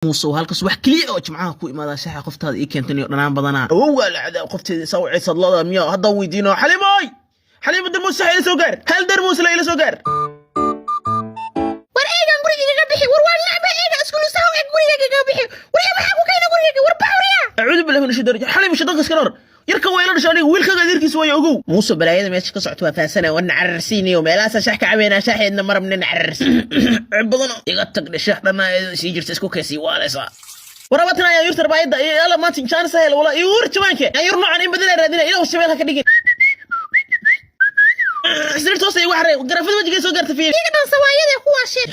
موسو هالكس wax kaliya oo jimcaha ku imaada shaxa qoftaada ii keentay dhanaan badana oo la cadaa qofteeda sawcay sadlada miya hadda weydiino xalimoy xalimo darmuus ila soo gaar hal darmuus ila soo gaar war eegan guriga ka bixi war waan lacba eega isku saw eeg guriga ka bixi war waxa ku keenay guriga war bawriya a'uudu billahi minash shaytaani xalimo shadaqas kanar yarka weylo dhashay wiilkaga dirkiis way ogow muuso balaayada meesha ka socoto waa faasana wana cararsiiniyo meelaha shax ka caweena shaxeedna marabna cararsi badan iga tag dhashay dhanaa si jirta isku kaasi waaleysa warabatana ya yurtar baayada yalla ma tin chance hel wala yur jamanke yur noocan in badal raadina ila shabeelka ka dhigay isirto say wax reey garafada wajiga soo gaartay fiir iga dhan sawaayada kuwa shir